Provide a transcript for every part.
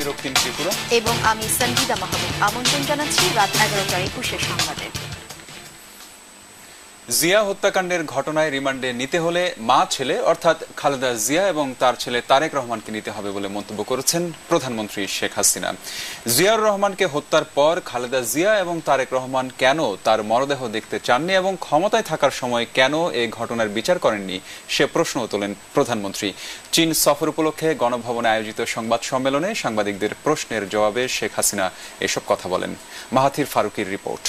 রক্তিম ত্রিপুরা এবং আমি সঞ্জিদা মাহমুদ। আমন্ত্রণ জানাচ্ছি রাত 11টার 21 সংবাদে। জিয়া হত্যাকাণ্ডের ঘটনায় রিমান্ডে নিতে হলে মা ছেলে অর্থাৎ খালেদা জিয়া এবং তার ছেলে তারেক রহমানকে নিতে হবে বলে মন্তব্য করেছেন প্রধানমন্ত্রী শেখ হাসিনা। জিয়াউর রহমানকে হত্যার পর খালেদা জিয়া এবং তারেক রহমান কেন তার মরদেহ দেখতে চাননি এবং ক্ষমতায় থাকার সময় কেন এই ঘটনার বিচার করেননি সে প্রশ্ন তোলেন প্রধানমন্ত্রী। চীন সফর উপলক্ষে গণভবনে আয়োজিত সংবাদ সম্মেলনে সাংবাদিকদের প্রশ্নের জবাবে শেখ হাসিনা এসব কথা বলেন। মাহাথির ফারুকির রিপোর্ট।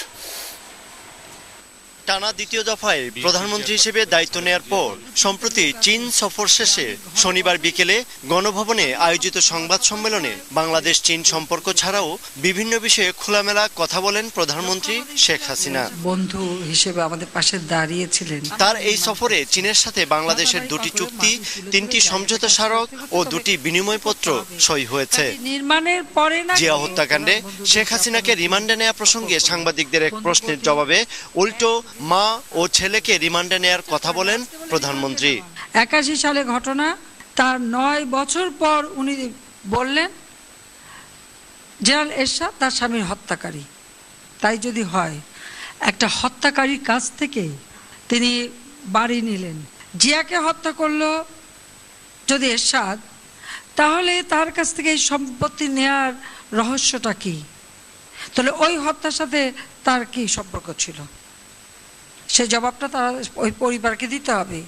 টানা দ্বিতীয় দফায় প্রধানমন্ত্রী হিসেবে দায়িত্ব নেয়ার পর সম্প্রতি চীন সফর শেষে শনিবার বিকেলে গণভবনে আয়োজিত সংবাদ সম্মেলনে বাংলাদেশ চীন সম্পর্ক ছাড়াও বিভিন্ন বিষয়ে খোলামেলা কথা বলেন প্রধানমন্ত্রী শেখ হাসিনা। বন্ধু হিসেবে আমাদের পাশে দাঁড়িয়েছিলেন। তার এই সফরে চীনের সাথে বাংলাদেশের 2টি চুক্তি, 3টি সমঝোতা স্মারক ও 2টি বিনিময়পত্র সই হয়েছে। নির্মাণের পরে জিয়া হত্যাকাণ্ডে শেখ হাসিনাকে রিমান্ডে নেওয়া প্রসঙ্গে সাংবাদিকদের এক প্রশ্নের জবাবে উল্টো মা ও ছেলেকে রিমান্ডে নেয়ার কথা বলেন প্রধানমন্ত্রী। 81 সালে ঘটনা, তার 9 বছর পর উনি বললেন জেনারেল এরশাদ তার স্বামীর হত্যাকারী। তাই যদি হয়, একটা হত্যাকারীর কাছ থেকে তিনি বাড়ি নিলেন। জিয়াকে হত্যা করলো যদি এরশাদ, তাহলে তার কাছ থেকে এই সম্পত্তি নেয়ার রহস্যটা কি? তাহলে ওই হত্যার সাথে তার কি সম্পর্ক ছিল? সে জবাবটা তার ওই পরিবারকে দিতে হবে।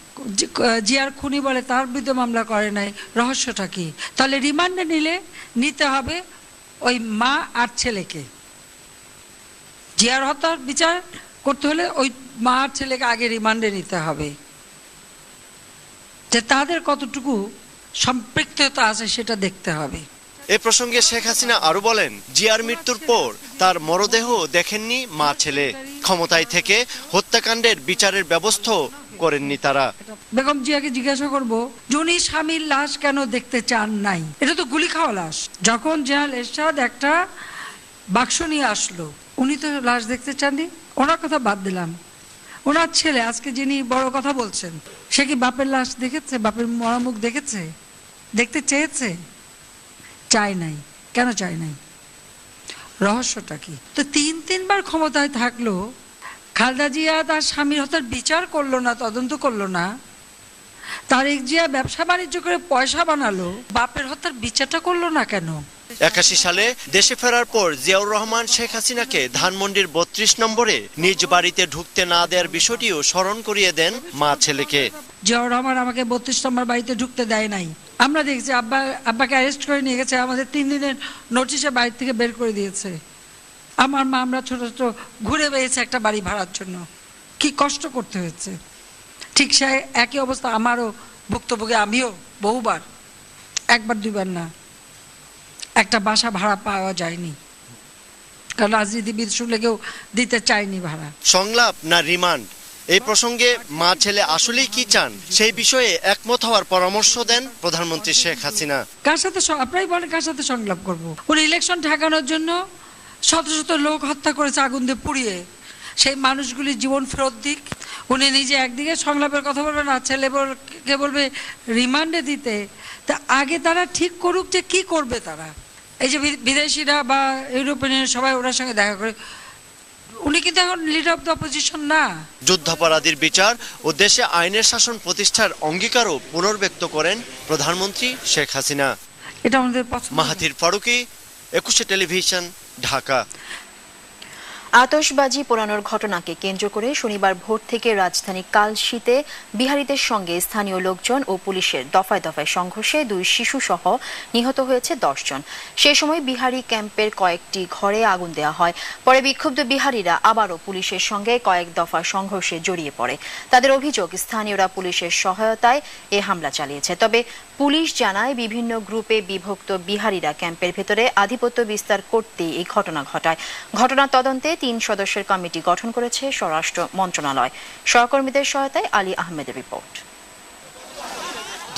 জিয়ার খুনি বলে তার বিরুদ্ধে মামলা করে নাই, রহস্যটা কি? তাহলে রিমান্ডে নিতে হবে ওই মা আর ছেলেকে। জিয়ার হত্যার বিচার করতে হলে ওই মা আর ছেলেকে আগে রিমান্ডে নিতে হবে, যে তাদের কতটুকু সম্পৃক্ততা আছে সেটা দেখতে হবে। এ প্রসঙ্গে শেখ হাসিনা আরো বলেন, জিয়ার মৃত্যুর পর তার মরদেহ দেখেননি মা ছেলে। ক্ষমতায় থেকে হত্যাকাণ্ডের বিচারের ব্যবস্থা করেননি তারা। বেগম জিয়াকে জিজ্ঞাসা করবো যে উনি স্বামীর লাশ কেন দেখতে চান নাই? এটা তো গুলি খাওয়া লাশ। যখন জেনারেল এরশাদ একটা বাক্স নিয়ে আসলো, উনি তো লাশ দেখতে চাননি। ওনার কথা বাদ দিলাম, ওনার ছেলে আজকে যিনি বড় কথা বলছেন, সে কি বাপের লাশ দেখেছে? বাপের মরামুখ দেখেছে? দেখতে চেয়েছে? চাই নাই। কেন চাই নাই? রহস্যটা কি? তো 3বার ক্ষমতায় থাকলো, খালেদা জিয়া তার স্বামীর হত্যার বিচার করলো না, তদন্ত করলো না। তারেক জিয়া ব্যবসা বাণিজ্য করে পয়সা বানালো, বাপের হত্যার বিচারটা করলো না কেন? 81 সালে দেশে ফেরার পর জিয়াউর রহমান শেখ হাসিনাকে ধানমন্ডির 32 নম্বরে নিজ বাড়িতে ঢুকতে না দেওয়ার বিষয়টিও স্মরণ করিয়ে দেন মা ছেলেকে। জিয়াউর রহমান আমাকে 32 নম্বর বাড়িতে ঢুকতে দেয় নাই। আমরা দেখছি আব্বাকে অ্যারেস্ট করে নিয়ে গেছে, আমাদের 3 দিনের নোটিশে বাড়ি থেকে বের করে দিয়েছে। আমার মা, আমরা ছোট ছোট ঘুরে বেড়েছে একটা বাড়ি ভাড়ার জন্য, কি কষ্ট করতে হয়েছে। ঠিক সে একই অবস্থা আমারও ভুক্তভোগী। আমিও বহুবার, 1বার 2বার না, একটা বাসা ভাড়া পাওয়া যায়নি, কারণ রাজনীতিবিদ শুনলে কেউ দিতে চায়নি ভাড়া। সংলাপ না রিমান্ড, এই প্রসঙ্গে মা ছেলে আসলেই কি চান সেই বিষয়ে একমত হওয়ার পরামর্শ দেন প্রধানমন্ত্রী শেখ হাসিনা। কার সাথে আপনারাই বলেন কার সাথে সংলাপ করবো? উনি ইলেকশন ঠেকানোর জন্য শত শত লোক হত্যা করেছে আগুন দিয়ে পুড়িয়ে। সেই মানুষগুলির জীবন ফেরত দিক। উনি নিজে একদিকে সংলাপের কথা বলবেন, আর ছেলেকে বলবে রিমান্ডে দিতে। তা আগে তারা ঠিক করুক যে কি করবে তারা। এই যে বিদেশিরা বা ইউরোপিয়ান সবাই ওনার সঙ্গে দেখা করে, উনি কিন্তু এখন লিডার অফ দ্য অপোজিশন না। যুদ্ধাপরাধীর বিচার ও দেশে আইনের শাসন প্রতিষ্ঠার অঙ্গীকারও পুনর্ব্যক্ত করেন প্রধানমন্ত্রী শেখ হাসিনা। এটা আমাদের পছন্দ। মাহাথির ফারুকি, 21 টেলিভিশন, ঢাকা। আতশবাজি পোড়ানোর ঘটনাকে কেন্দ্র করে শনিবার ভোর থেকে রাজধানী কালশিতে বিহারীদের সঙ্গে স্থানীয় লোকজন ও পুলিশের দফায় দফায় সংঘর্ষে 2 শিশু সহ নিহত হয়েছে 10 জন। সেই সময় বিহারি ক্যাম্পের কয়েকটি ঘরে আগুন দেওয়া হয়। পরে বিক্ষুব্ধ বিহারীরা আবারও পুলিশের সঙ্গে কয়েক দফা সংঘর্ষে জড়িয়ে পড়ে। তাদের অভিযোগ, স্থানীয়রা পুলিশের সহায়তায় এ হামলা চালিয়েছে। তবে পুলিশ জানায়, বিভিন্ন গ্রুপে বিভক্ত বিহারীরা ক্যাম্পের ভেতরে আধিপত্য বিস্তার করতে এই ঘটনা ঘটায়। ঘটনা তদন্তে 3 সদস্যের কমিটি গঠন করেছে স্বরাষ্ট্র মন্ত্রণালয়। সহকর্মীদের সহায়তায় আলী আহমেদের রিপোর্ট।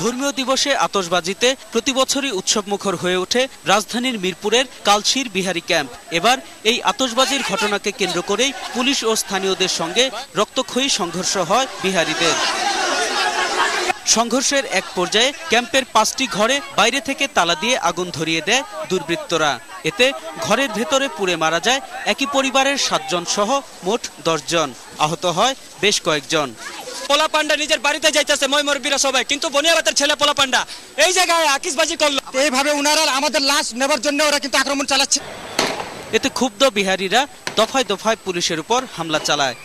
ধর্মীয় দিবসে আতশবাজিতে প্রতিবছরই উৎসবমুখর হয়ে ওঠে রাজধানীর মিরপুরের কালশির বিহারি ক্যাম্প। এবার এই আতশবাজির ঘটনাকে কেন্দ্র করেই পুলিশ ও স্থানীয়দের সঙ্গে রক্তক্ষয়ী সংঘর্ষ হয় বিহারীদের। সংঘর্ষের এক পর্যায়ে ক্যাম্পের 5টি ঘরে বাইরে থেকে তালা দিয়ে আগুন ধরিয়ে দেয় দুর্বৃত্তরা। এতে ঘরের ভেতরে পুড়ে মারা যায় একই পরিবারের 7 জন সহ মোট 10 জন। আহত হয় বেশ কয়েকজন। পোলা পান্ডা নিজের বাড়িতে যাইতেছে ময়মরবীরা সবাই, কিন্তু বনিয়াবাতের ছেলে পোলা পান্ডা এই জায়গায় আকিসবাজি করলো। এইভাবে উনারা আমাদের লাশ নেবার জন্য ওরা কিন্তু আক্রমণ চালাচ্ছে। এতে ক্ষুব্ধ বিহারীরা দফায় দফায় পুলিশের উপর হামলা চালায়।